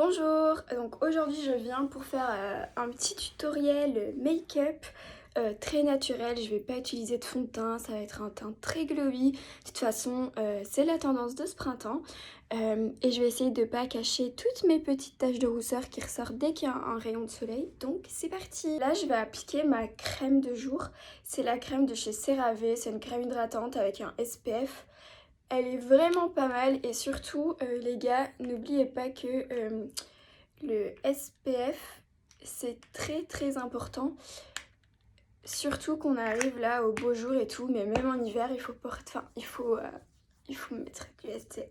Bonjour, donc aujourd'hui je viens pour faire un petit tutoriel make-up très naturel. Je vais pas utiliser de fond de teint, ça va être un teint très glowy. De toute façon, c'est la tendance de ce printemps. Et je vais essayer de pas cacher toutes mes petites taches de rousseur qui ressortent dès qu'il y a un rayon de soleil. Donc c'est parti. Là je vais appliquer ma crème de jour. C'est la crème de chez CeraVe, c'est une crème hydratante avec un SPF. Elle est vraiment pas mal et surtout les gars, n'oubliez pas que le SPF c'est très important. Surtout qu'on arrive là au beau jour et tout, mais même en hiver il faut porter, enfin il faut mettre du SPF.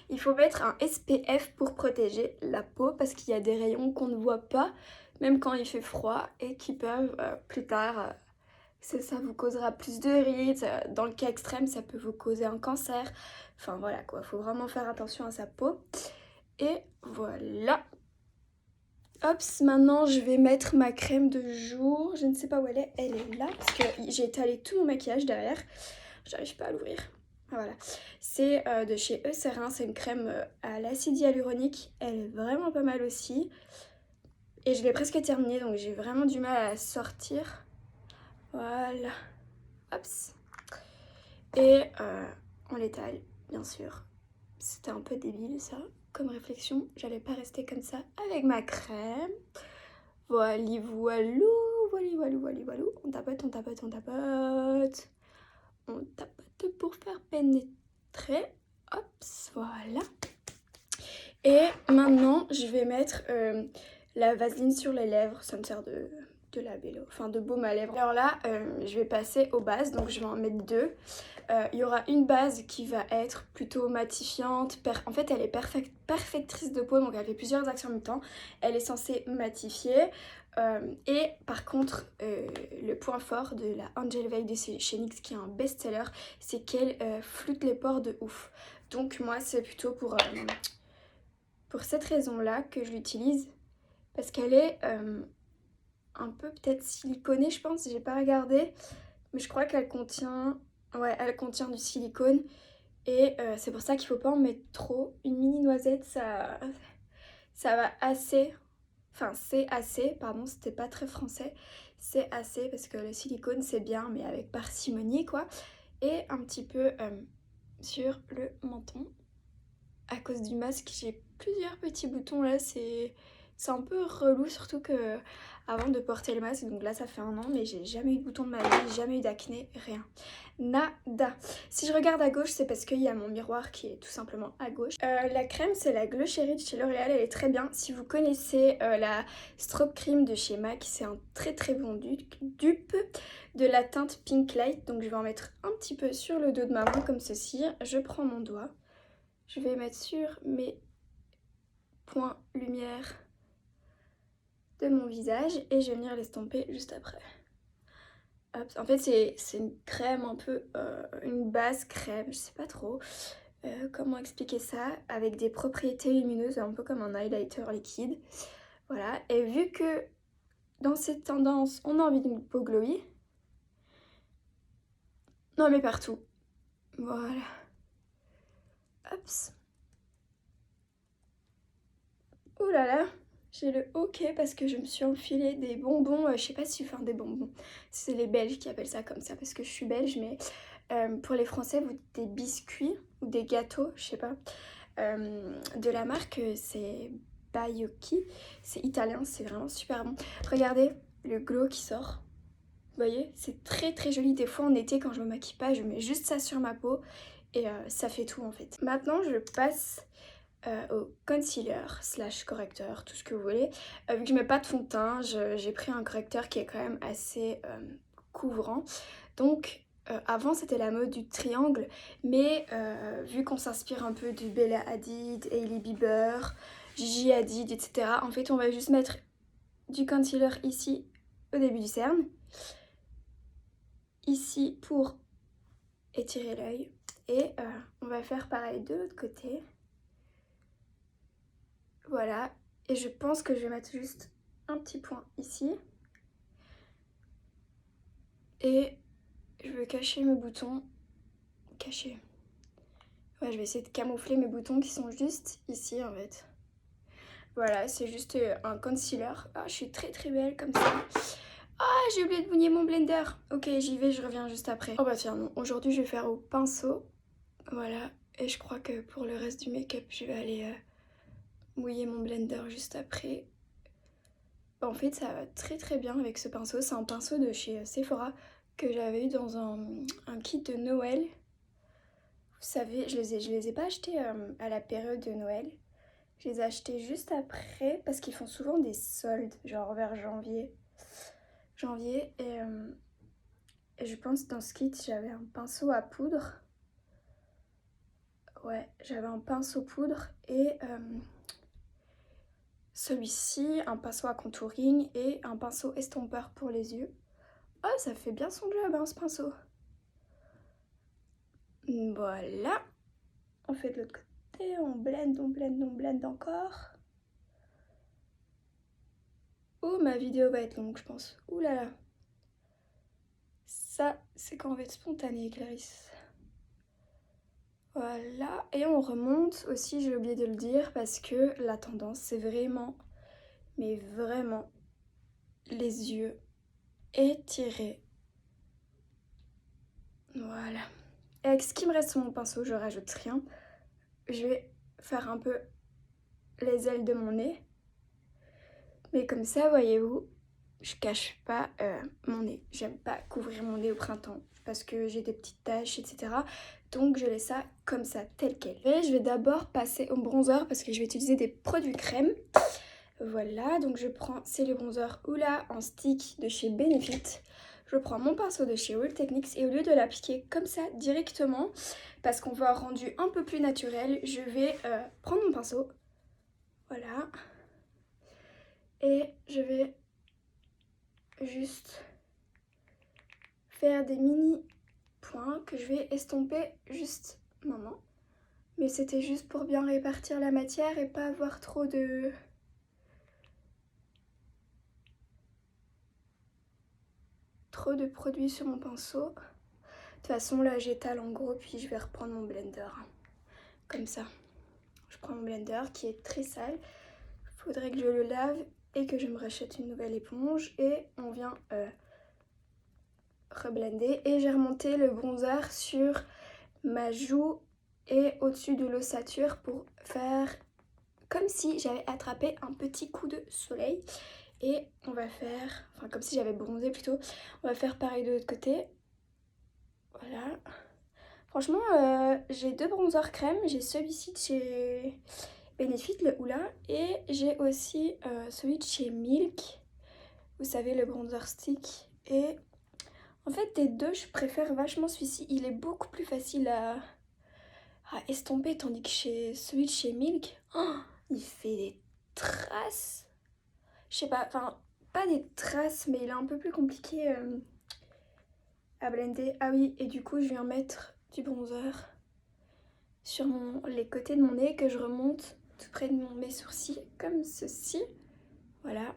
Il faut mettre un SPF pour protéger la peau parce qu'il y a des rayons qu'on ne voit pas même quand il fait froid et qui peuvent plus tard ça vous causera plus de rides, dans le cas extrême ça peut vous causer un cancer, enfin voilà quoi, faut vraiment faire attention à sa peau. Et voilà. Hop, maintenant je vais mettre ma crème de jour, je ne sais pas où elle est là, parce que j'ai étalé tout mon maquillage derrière, j'arrive pas à l'ouvrir. Voilà, c'est de chez Eucerin, c'est une crème à l'acide hyaluronique, elle est vraiment pas mal aussi. Et je l'ai presque terminée donc j'ai vraiment du mal à la sortir. Voilà. Hops. Et on l'étale, bien sûr. C'était un peu débile ça, comme réflexion. J'allais pas rester comme ça avec ma crème. Voili voilou, voili voilou, voili voilou. On tapote, on tapote, on tapote. On tapote pour faire pénétrer. Hops, voilà. Et maintenant, je vais mettre la vaseline sur les lèvres. Ça me sert de labello, enfin de baume à lèvres. Alors là, je vais passer aux bases, donc je vais en mettre deux. Il y aura une base qui va être plutôt matifiante. En fait, elle est perfectrice de peau, donc elle fait plusieurs actions en même temps. Elle est censée matifier. Et par contre, le point fort de la Angel Veil de chez NYX, qui est un best-seller, c'est qu'elle floute les pores de ouf. Donc moi, c'est plutôt pour cette raison-là que je l'utilise. Parce qu'elle est un peu peut-être siliconée, je pense, j'ai pas regardé. Mais je crois qu'elle contient... Ouais, elle contient du silicone. Et c'est pour ça qu'il faut pas en mettre trop. Une mini noisette, ça va assez... Enfin, c'est assez, pardon, c'était pas très français. C'est assez parce que le silicone, c'est bien, mais avec parcimonie, quoi. Et un petit peu sur le menton. À cause du masque, j'ai plusieurs petits boutons là, c'est un peu relou, surtout que avant de porter le masque, donc là ça fait 1 an, mais j'ai jamais eu de boutons de ma vie, jamais eu d'acné, rien. Nada. Si je regarde à gauche, c'est parce qu'il y a mon miroir qui est tout simplement à gauche. La crème, c'est la Glow Cherry de chez L'Oréal, elle est très bien. Si vous connaissez la Strobe Cream de chez MAC, c'est un très bon dupe de la teinte Pink Light. Donc je vais en mettre un petit peu sur le dos de ma main comme ceci. Je prends mon doigt. Je vais mettre sur mes points lumière de mon visage et je vais venir l'estomper juste après. Hop. En fait c'est une crème un peu, une base crème, je sais pas trop comment expliquer ça, avec des propriétés lumineuses, un peu comme un highlighter liquide. Voilà, et vu que dans cette tendance on a envie d'une peau glowy, non mais partout, voilà. Hop. Ouh là là, j'ai le hoquet parce que je me suis enfilé des bonbons, je sais pas si, enfin des bonbons, c'est les Belges qui appellent ça comme ça parce que je suis belge, mais pour les Français, vous des biscuits ou des gâteaux, je sais pas, de la marque, c'est Baiocchi, c'est italien, c'est vraiment super bon. Regardez le glow qui sort, vous voyez, c'est très joli. Des fois en été quand je me maquille pas, je mets juste ça sur ma peau et ça fait tout en fait. Maintenant je passe au concealer slash correcteur, tout ce que vous voulez. Vu que je mets pas de fond de teint, j'ai pris un correcteur qui est quand même assez couvrant. Donc avant c'était la mode du triangle, mais vu qu'on s'inspire un peu de Bella Hadid, Hailey Bieber, Gigi Hadid, etc. En fait on va juste mettre du concealer ici au début du cerne, ici pour étirer l'œil, et on va faire pareil de l'autre côté. Voilà, et je pense que je vais mettre juste un petit point ici. Et je vais cacher mes boutons. Cacher. Ouais, je vais essayer de camoufler mes boutons qui sont juste ici en fait. Voilà, c'est juste un concealer. Ah, je suis très très belle comme ça. Ah, j'ai oublié de mouiller mon blender. Ok, j'y vais, je reviens juste après. Oh bah tiens, non, aujourd'hui je vais faire au pinceau. Voilà, et je crois que pour le reste du make-up, je vais aller mouiller mon blender juste après. En fait, ça va très très bien avec ce pinceau. C'est un pinceau de chez Sephora que j'avais eu dans un kit de Noël. Vous savez, je les ai pas achetés à la période de Noël. Je les ai achetés juste après parce qu'ils font souvent des soldes, genre vers janvier. Et je pense que dans ce kit, j'avais un pinceau à poudre. Ouais, j'avais un pinceau poudre et celui-ci, un pinceau à contouring et un pinceau estompeur pour les yeux. Oh, ça fait bien son job, hein, ce pinceau. Voilà. On fait de l'autre côté, on blende encore. Oh, ma vidéo va être longue, je pense. Ouh là là. Ça, c'est quand on va être spontané, Clarisse. Voilà. Et on remonte aussi, j'ai oublié de le dire, parce que la tendance, c'est vraiment, mais vraiment, les yeux étirés. Voilà. Et avec ce qui me reste sur mon pinceau, je rajoute rien. Je vais faire un peu les ailes de mon nez. Mais comme ça, voyez-vous, je cache pas mon nez. J'aime pas couvrir mon nez au printemps parce que j'ai des petites taches, etc. Donc je laisse ça comme ça, tel quel. Et je vais d'abord passer au bronzer parce que je vais utiliser des produits crème. Voilà, donc je prends, c'est le bronzer Hoola en stick de chez Benefit. Je prends mon pinceau de chez Real Techniques et au lieu de l'appliquer comme ça directement, parce qu'on veut un rendu un peu plus naturel, je vais prendre mon pinceau. Voilà. Et je vais juste faire des mini points que je vais estomper juste maintenant. Mais c'était juste pour bien répartir la matière et pas avoir trop de produits sur mon pinceau. De toute façon là j'étale en gros puis je vais reprendre mon blender. Comme ça. Je prends mon blender qui est très sale. Il faudrait que je le lave et que je me rachète une nouvelle éponge. Et on vient reblender. Et j'ai remonté le bronzer sur ma joue et au-dessus de l'ossature pour faire comme si j'avais attrapé un petit coup de soleil. Et on va faire, enfin comme si j'avais bronzé plutôt, on va faire pareil de l'autre côté. Voilà. Franchement, j'ai deux bronzers crème. J'ai celui-ci de chez Benefit, le Hoola, et j'ai aussi celui de chez Milk. Vous savez, le bronzer stick. Et en fait, des deux, je préfère vachement celui-ci. Il est beaucoup plus facile à estomper, tandis que celui de chez Milk, oh, il fait des traces. Je sais pas, enfin, pas des traces, mais il est un peu plus compliqué à blender. Ah oui, et du coup, je viens mettre du bronzer sur les côtés de mon nez que je remonte tout près de mes sourcils, comme ceci. Voilà.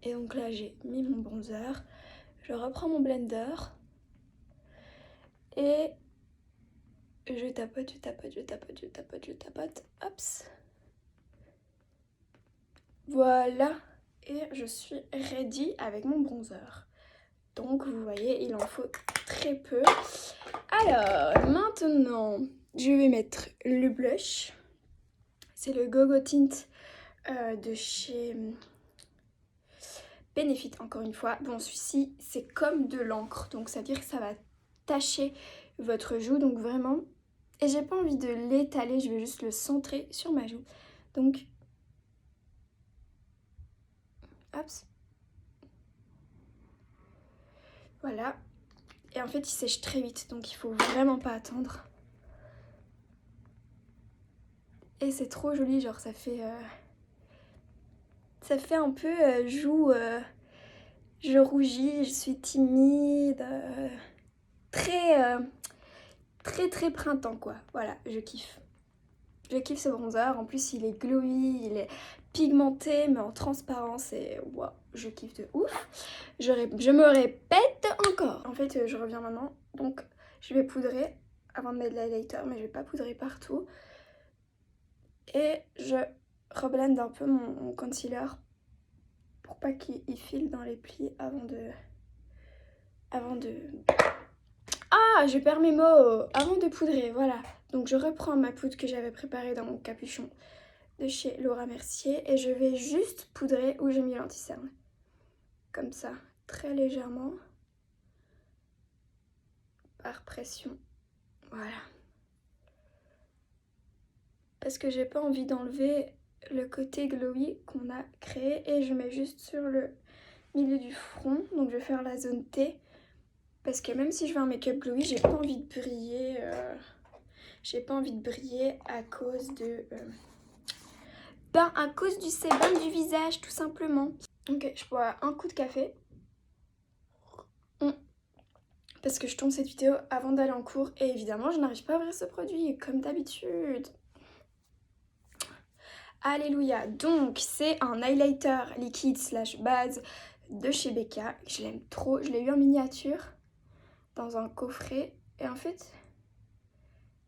Et donc là, j'ai mis mon bronzer. Je reprends mon blender. Et je tapote, je tapote, je tapote, je tapote, je tapote. Hops. Voilà. Et je suis ready avec mon bronzer. Donc vous voyez, il en faut très peu. Alors, maintenant, je vais mettre le blush. C'est le Go Go Tint de chez Benefit, encore une fois. Bon, celui-ci, c'est comme de l'encre. Donc, ça veut dire que ça va tacher votre joue. Donc, vraiment... Et j'ai pas envie de l'étaler, je vais juste le centrer sur ma joue. Donc... Hops. Voilà. Et en fait, il sèche très vite. Donc, il faut vraiment pas attendre. Et c'est trop joli, genre ça fait un peu joue, je rougis, je suis timide, très printemps quoi. Voilà, je kiffe. Je kiffe ce bronzer, en plus il est glowy, il est pigmenté mais en transparence et waouh, je kiffe de ouf. Je me répète encore. En fait, je reviens maintenant, donc je vais poudrer avant de mettre l'highlighter, mais je vais pas poudrer partout. Et je reblende un peu mon concealer pour pas qu'il file dans les plis avant de... Ah, je perds mes mots! Avant de poudrer, voilà. Donc je reprends ma poudre que j'avais préparée dans mon capuchon de chez Laura Mercier et je vais juste poudrer où j'ai mis l'anti-cerne. Comme ça, très légèrement. Par pression. Voilà. Parce que j'ai pas envie d'enlever le côté glowy qu'on a créé et je mets juste sur le milieu du front. Donc je vais faire la zone T. Parce que même si je veux un make-up glowy, j'ai pas envie de briller. J'ai pas envie de briller à cause de... à cause du sébum du visage, tout simplement. Ok, je bois un coup de café. Parce que je tourne cette vidéo avant d'aller en cours. Et évidemment, je n'arrive pas à ouvrir ce produit, comme d'habitude. Alléluia. Donc, c'est un highlighter liquide slash base de chez Becca. Je l'aime trop. Je l'ai eu en miniature dans un coffret. Et en fait,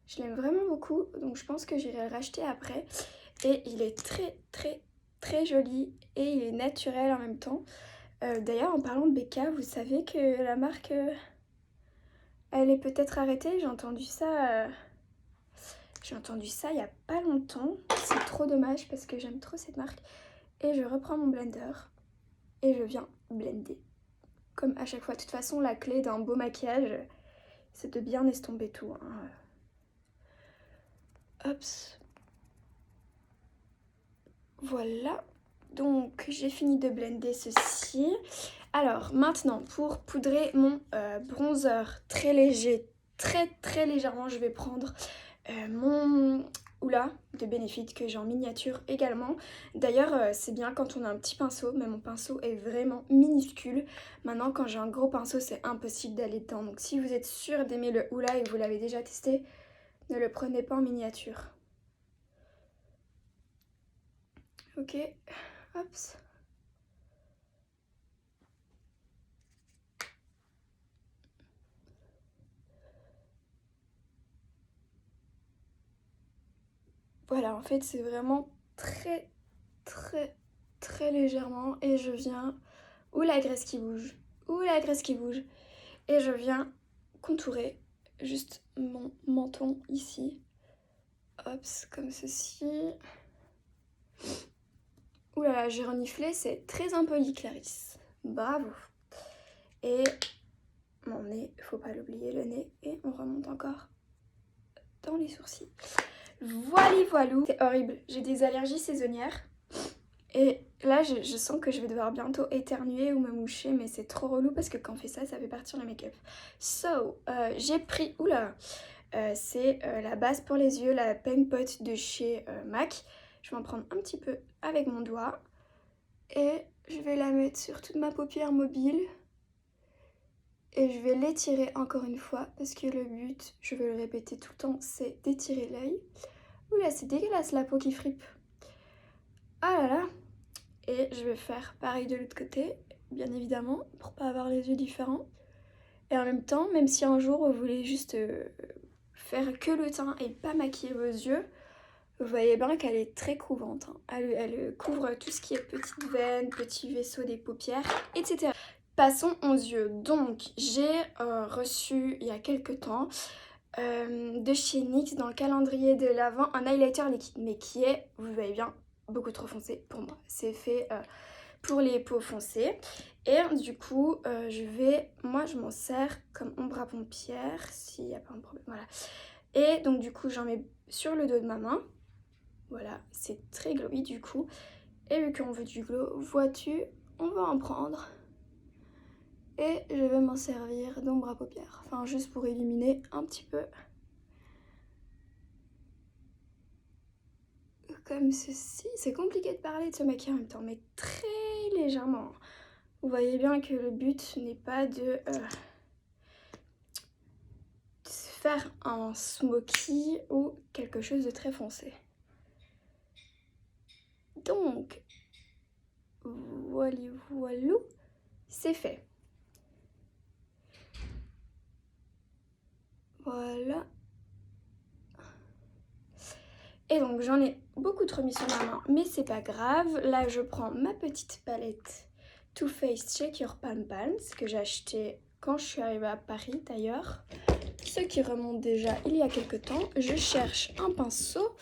je l'aime vraiment beaucoup. Donc, je pense que j'irai le racheter après. Et il est très joli. Et il est naturel en même temps. D'ailleurs, en parlant de Becca, vous savez que la marque, elle est peut-être arrêtée. J'ai entendu ça il y a pas longtemps. C'est trop dommage parce que j'aime trop cette marque. Et je reprends mon blender. Et je viens blender. Comme à chaque fois. De toute façon, la clé d'un beau maquillage, c'est de bien estomper tout. Hein. Hop. Voilà. Donc, j'ai fini de blender ceci. Alors, maintenant, pour poudrer mon bronzer très léger, très légèrement, je vais prendre mon Oula de Benefit que j'ai en miniature également. D'ailleurs, c'est bien quand on a un petit pinceau, mais mon pinceau est vraiment minuscule. Maintenant, quand j'ai un gros pinceau, c'est impossible d'aller dedans. Donc si vous êtes sûr d'aimer le Oula et que vous l'avez déjà testé, ne le prenez pas en miniature. Ok, hop. Voilà, en fait, c'est vraiment très légèrement et je viens... Ouh, la graisse qui bouge. Ouh, la graisse qui bouge. Et je viens contourer juste mon menton ici. Hop, comme ceci. Ouh là là, j'ai reniflé, c'est très impoli, Clarisse. Bravo. Et mon nez, faut pas l'oublier, le nez. Et on remonte encore dans les sourcils. Voilou. C'est horrible, j'ai des allergies saisonnières. Et là, je sens que je vais devoir bientôt éternuer ou me moucher, mais c'est trop relou parce que quand on fait ça, ça fait partir le make-up. So, j'ai pris... Oula, c'est la base pour les yeux, la Pen Pot de chez MAC. Je vais en prendre un petit peu avec mon doigt. Et je vais la mettre sur toute ma paupière mobile. Et je vais l'étirer encore une fois parce que le but, je vais le répéter tout le temps, c'est d'étirer l'œil. Oula, c'est dégueulasse la peau qui fripe. Ah là là. Et je vais faire pareil de l'autre côté, bien évidemment, pour pas avoir les yeux différents. Et en même temps, même si un jour vous voulez juste faire que le teint et pas maquiller vos yeux, vous voyez bien qu'elle est très couvrante. Hein. Elle couvre tout ce qui est petites veines, petits vaisseaux des paupières, etc. Passons aux yeux. Donc, j'ai reçu il y a quelques temps de chez NYX dans le calendrier de l'Avent un highlighter liquide, mais qui est, vous voyez bien, beaucoup trop foncé pour moi. C'est fait pour les peaux foncées. Et du coup, moi je m'en sers comme ombre à paupières, s'il n'y a pas un problème, voilà. Et donc du coup, j'en mets sur le dos de ma main. Voilà, c'est très glowy du coup. Et vu qu'on veut du glow, vois-tu, on va en prendre. Et je vais m'en servir d'ombre à paupières. Enfin, juste pour éliminer un petit peu. Comme ceci. C'est compliqué de parler de se maquiller en même temps, mais très légèrement. Vous voyez bien que le but n'est pas de faire un smoky ou quelque chose de très foncé. Donc, voilou, c'est fait. Voilà. Et donc j'en ai beaucoup trop mis sur ma main, mais c'est pas grave. Là je prends ma petite palette Too Faced Shake Your Palm Palms que j'ai acheté quand je suis arrivée à Paris d'ailleurs. Ce qui remonte déjà il y a quelques temps. Je cherche un pinceau.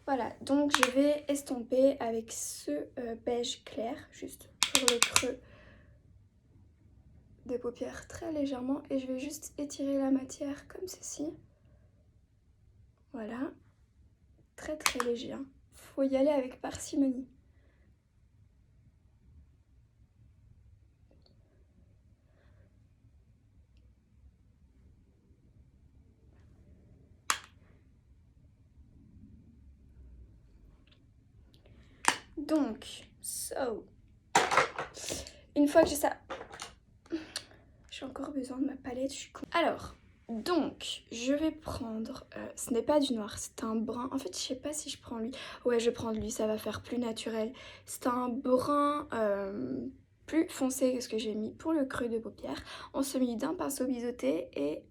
Voilà, donc je vais estomper avec ce beige clair, juste pour le creux des paupières très légèrement. Et je vais juste étirer la matière comme ceci. Voilà, très très léger, hein. Faut y aller avec parcimonie. Donc, une fois que j'ai ça, j'ai encore besoin de ma palette, je suis con. Alors, donc, je vais prendre, ce n'est pas du noir, c'est un brun. En fait, je sais pas si je prends lui. Ouais, je prends lui, ça va faire plus naturel. C'est un brun plus foncé que ce que j'ai mis pour le creux de paupière. On se met d'un pinceau biseauté et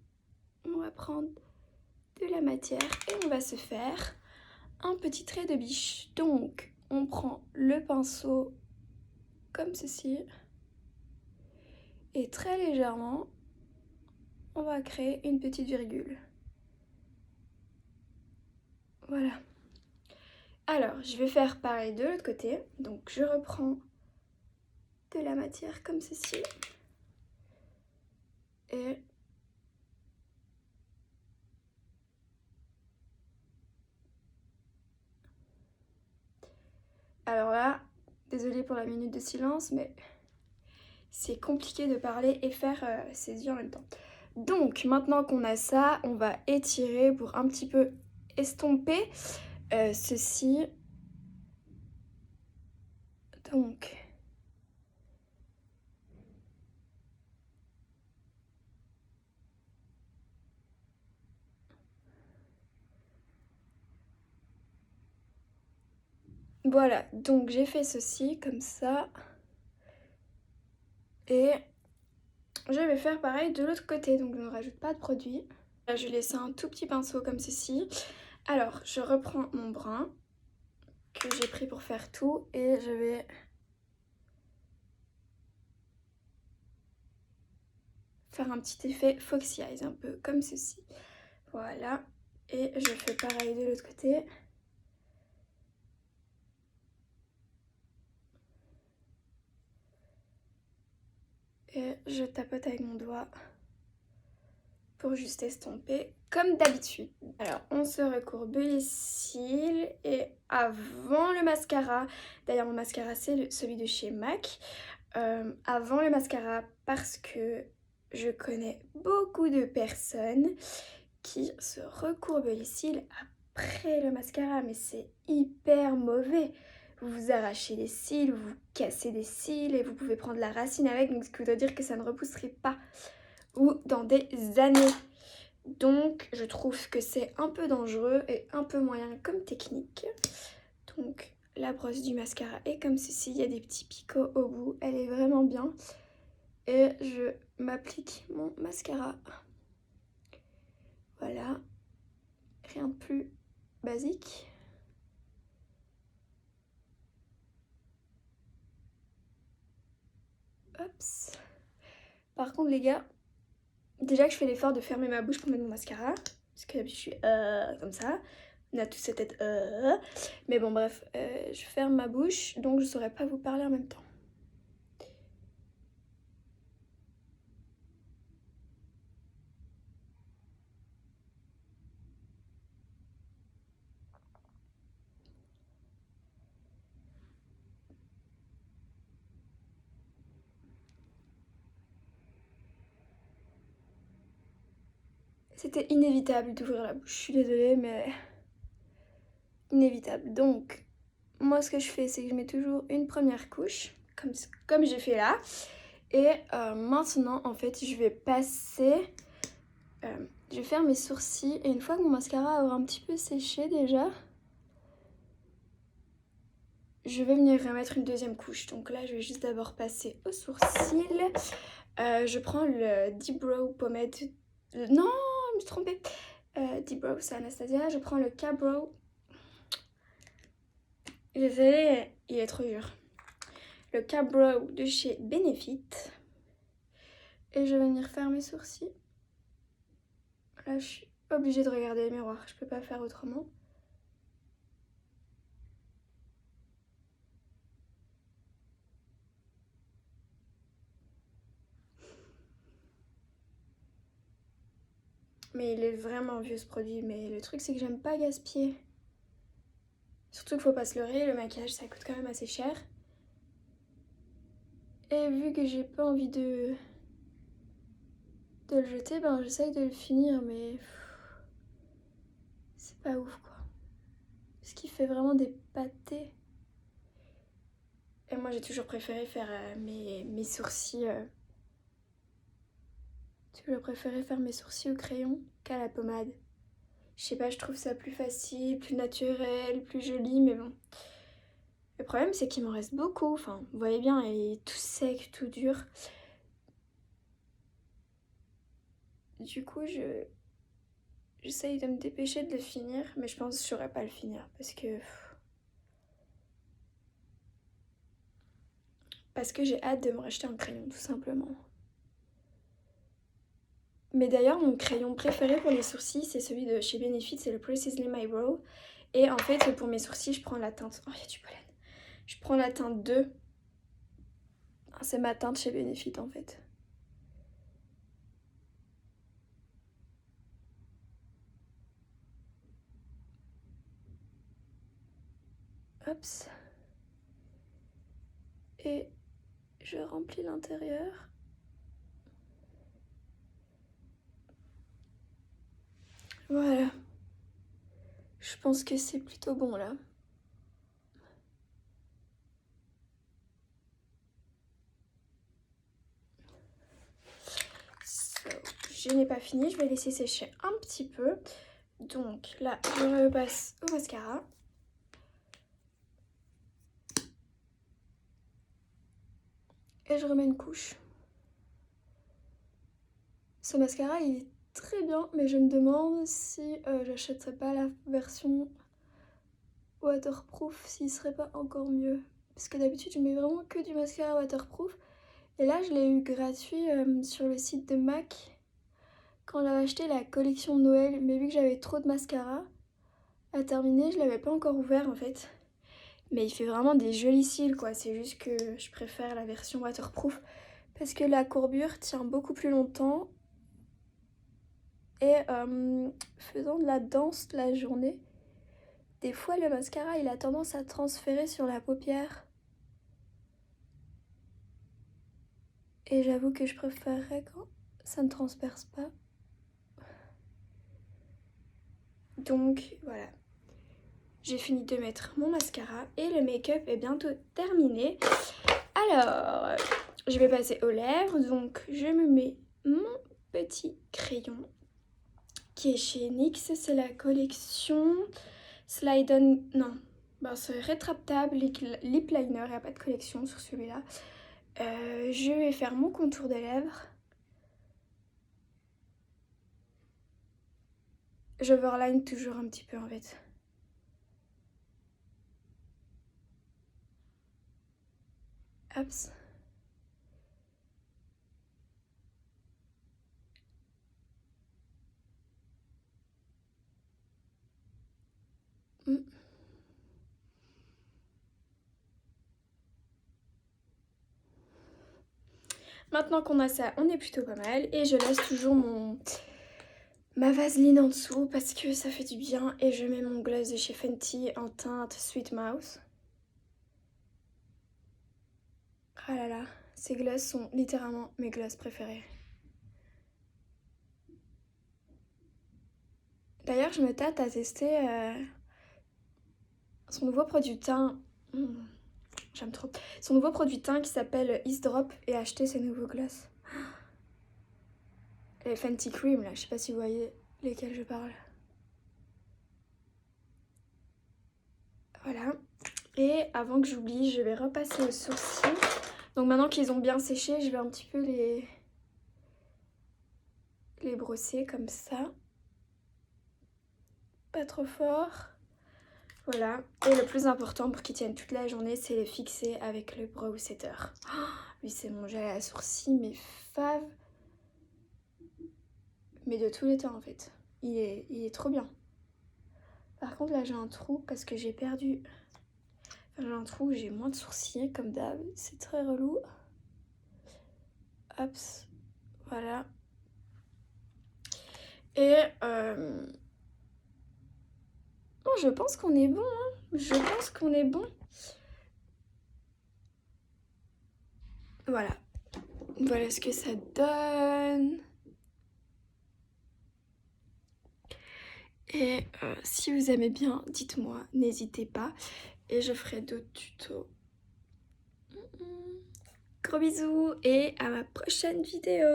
on va prendre de la matière et on va se faire un petit trait de biche. Donc, on prend le pinceau comme ceci et très légèrement on va créer une petite virgule. Voilà. Alors je vais faire pareil de l'autre côté, donc je reprends de la matière comme ceci et alors là, désolée pour la minute de silence, mais c'est compliqué de parler et faire ses yeux en même temps. Donc maintenant qu'on a ça, on va étirer pour un petit peu estomper ceci. Donc voilà, donc j'ai fait ceci comme ça et je vais faire pareil de l'autre côté, donc je ne rajoute pas de produit. Là, je vais laisser un tout petit pinceau comme ceci. Alors, je reprends mon brun que j'ai pris pour faire tout et je vais faire un petit effet Foxy Eyes, un peu comme ceci. Voilà, et je fais pareil de l'autre côté. Et je tapote avec mon doigt pour juste estomper comme d'habitude. Alors on se recourbe les cils et avant le mascara, d'ailleurs mon mascara c'est celui de chez MAC, avant le mascara parce que je connais beaucoup de personnes qui se recourbent les cils après le mascara, mais c'est hyper mauvais. Vous vous arrachez les cils, vous cassez des cils et vous pouvez prendre la racine avec, donc ce qui voudrait dire que ça ne repousserait pas ou dans des années. Donc je trouve que c'est un peu dangereux et un peu moyen comme technique. Donc la brosse du mascara est comme ceci, il y a des petits picots au bout, elle est vraiment bien. Et je m'applique mon mascara. Voilà, rien de plus basique. Hops. Par contre les gars, déjà que je fais l'effort de fermer ma bouche pour mettre mon mascara, parce que d'habitude je suis comme ça, on a tous cette tête mais bon bref, je ferme ma bouche, donc je saurais pas vous parler en même temps. C'était inévitable d'ouvrir la bouche, je suis désolée, mais inévitable. Donc, moi ce que je fais, c'est que je mets toujours une première couche, comme j'ai fait là. Et maintenant, en fait, je vais passer, je vais faire mes sourcils. Et une fois que mon mascara aura un petit peu séché déjà, je vais venir remettre une deuxième couche. Donc là, je vais juste d'abord passer aux sourcils. Je prends le Deep Brow Pomade. Non, je me suis trompée. Deep Brow, c'est Anastasia. Je prends le K-Brow Désolée, il est trop dur. Le Cap Brow de chez Benefit. Et je vais venir faire mes sourcils. Là, je suis obligée de regarder le miroir. Je peux pas faire autrement. Mais il est vraiment vieux ce produit. Mais le truc, c'est que j'aime pas gaspiller. Surtout qu'il faut pas se leurrer, le maquillage ça coûte quand même assez cher. Et vu que j'ai pas envie de le jeter, ben j'essaye de le finir, mais c'est pas ouf quoi. Parce qu'il fait vraiment des pâtés. Et moi j'ai toujours préféré faire mes sourcils. J'ai toujours préféré faire mes sourcils au crayon qu'à la pommade. Je sais pas, je trouve ça plus facile, plus naturel, plus joli, mais bon. Le problème c'est qu'il m'en reste beaucoup. Enfin, vous voyez bien, il est tout sec, tout dur. Du coup, j'essaye de me dépêcher de le finir, mais je pense que je saurais pas le finir parce que j'ai hâte de me racheter un crayon, tout simplement. Mais d'ailleurs, mon crayon préféré pour les sourcils, c'est celui de chez Benefit, c'est le Precisely My Brow. Et en fait, pour mes sourcils, je prends la teinte... Oh, il y a du pollen. Je prends la teinte 2. C'est ma teinte chez Benefit, en fait. Hop. Et je remplis l'intérieur. Voilà. Je pense que c'est plutôt bon, là. Je n'ai pas fini, je vais laisser sécher un petit peu. Donc là, je repasse au mascara. Et je remets une couche. Ce mascara, il est très bien, mais je me demande si j'achèterais pas la version waterproof, s'il serait pas encore mieux. Parce que d'habitude, je mets vraiment que du mascara waterproof. Et là, je l'ai eu gratuit sur le site de MAC quand j'avais acheté la collection de Noël. Mais vu que j'avais trop de mascara à terminer, je l'avais pas encore ouvert en fait. Mais il fait vraiment des jolis cils quoi. C'est juste que je préfère la version waterproof parce que la courbure tient beaucoup plus longtemps. Et faisant de la danse la journée, des fois le mascara il a tendance à transférer sur la paupière. Et j'avoue que je préférerais quand ça ne transperce pas. Donc voilà. J'ai fini de mettre mon mascara et le make-up est bientôt terminé. Alors, je vais passer aux lèvres. Donc je me mets mon petit crayon qui est chez NYX. C'est la collection Slide On... Non, c'est rétractable lip liner. Il n'y a pas de collection sur celui-là. Je vais faire mon contour des lèvres. J'overline toujours un petit peu en fait. Hop. Maintenant qu'on a ça, on est plutôt pas mal. Et je laisse toujours ma vaseline en dessous parce que ça fait du bien. Et je mets mon gloss de chez Fenty en teinte Sweet Mouth. Ah là là, ces glosses sont littéralement mes glosses préférées. D'ailleurs, je me tâte à tester son nouveau produit teint. J'aime trop. Son nouveau produit teint qui s'appelle Ease Drop et acheter ses nouveaux glosses. Les Fenty Cream là, je sais pas si vous voyez lesquels je parle. Voilà. Et avant que j'oublie, je vais repasser aux sourcils. Donc maintenant qu'ils ont bien séché, je vais un petit peu les brosser comme ça. Pas trop fort. Voilà. Et le plus important pour qu'il tienne toute la journée, c'est le fixer avec le brow setter. Oh, lui, c'est mon gel à sourcils, mais fave. Mais de tous les temps, en fait. Il est trop bien. Par contre, là, j'ai un trou parce que j'ai perdu... Enfin, j'ai un trou où j'ai moins de sourcils, comme d'hab. C'est très relou. Hop. Voilà. Et... Bon, je pense qu'on est bon, hein. Je pense qu'on est bon. Voilà. Voilà ce que ça donne. Et si vous aimez bien, dites-moi, n'hésitez pas. Et je ferai d'autres tutos. Gros bisous et à ma prochaine vidéo.